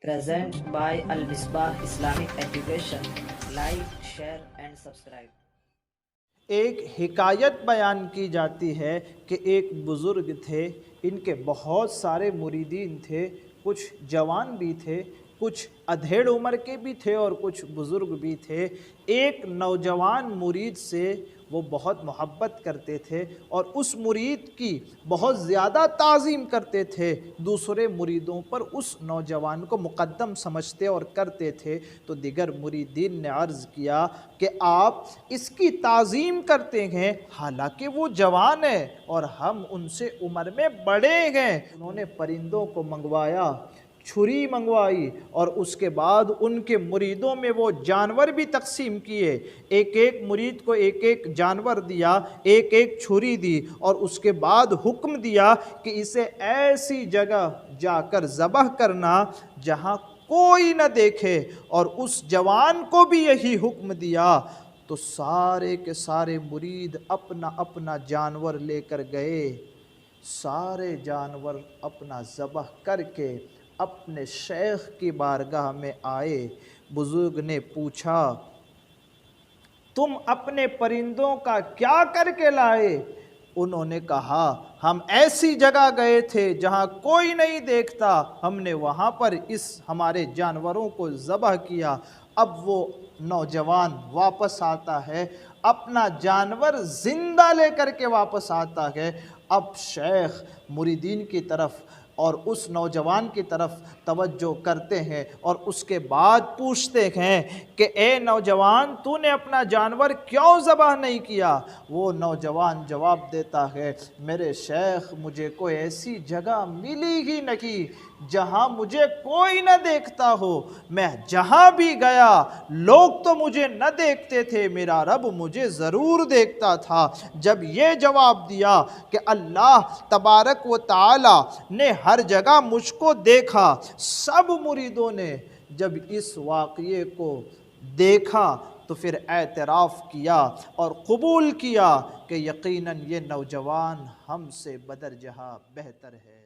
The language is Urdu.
present by Al Misbah Islamic Education. Like, share and subscribe. ایک حکایت بیان کی جاتی ہے کہ ایک بزرگ تھے، ان کے بہت سارے مریدین تھے، کچھ جوان بھی تھے، کچھ ادھیڑ عمر کے بھی تھے اور کچھ بزرگ بھی تھے۔ ایک نوجوان مرید سے وہ بہت محبت کرتے تھے اور اس مرید کی بہت زیادہ تعظیم کرتے تھے، دوسرے مریدوں پر اس نوجوان کو مقدم سمجھتے اور کرتے تھے۔ تو دیگر مریدین نے عرض کیا کہ آپ اس کی تعظیم کرتے ہیں حالانکہ وہ جوان ہے اور ہم ان سے عمر میں بڑے ہیں۔ انہوں نے پرندوں کو منگوایا، چھری منگوائی اور اس کے بعد ان کے مریدوں میں وہ جانور بھی تقسیم کیے، ایک ایک مرید کو ایک ایک جانور دیا، ایک ایک چھری دی اور اس کے بعد حکم دیا کہ اسے ایسی جگہ جا کر ذبح کرنا جہاں کوئی نہ دیکھے، اور اس جوان کو بھی یہی حکم دیا۔ تو سارے کے سارے مرید اپنا اپنا جانور لے کر گئے، سارے جانور اپنا ذبح کر کے اپنے شیخ کی بارگاہ میں آئے۔ بزرگ نے پوچھا، تم اپنے پرندوں کا کیا کر کے لائے؟ انہوں نے کہا، ہم ایسی جگہ گئے تھے جہاں کوئی نہیں دیکھتا، ہم نے وہاں پر اس ہمارے جانوروں کو ذبح کیا۔ اب وہ نوجوان واپس آتا ہے، اپنا جانور زندہ لے کر کے واپس آتا ہے۔ اب شیخ مریدین کی طرف اور اس نوجوان کی طرف توجہ کرتے ہیں اور اس کے بعد پوچھتے ہیں کہ اے نوجوان، تو نے اپنا جانور کیوں ذبح نہیں کیا؟ وہ نوجوان جواب دیتا ہے، میرے شیخ، مجھے کوئی ایسی جگہ ملی ہی نہیں جہاں مجھے کوئی نہ دیکھتا ہو، میں جہاں بھی گیا لوگ تو مجھے نہ دیکھتے تھے، میرا رب مجھے ضرور دیکھتا تھا۔ جب یہ جواب دیا کہ اللہ تبارک و تعالی نے ہر جگہ مجھ کو دیکھا، سب مریدوں نے جب اس واقعے کو دیکھا تو پھر اعتراف کیا اور قبول کیا کہ یقیناً یہ نوجوان ہم سے بدرجہ بہتر ہے۔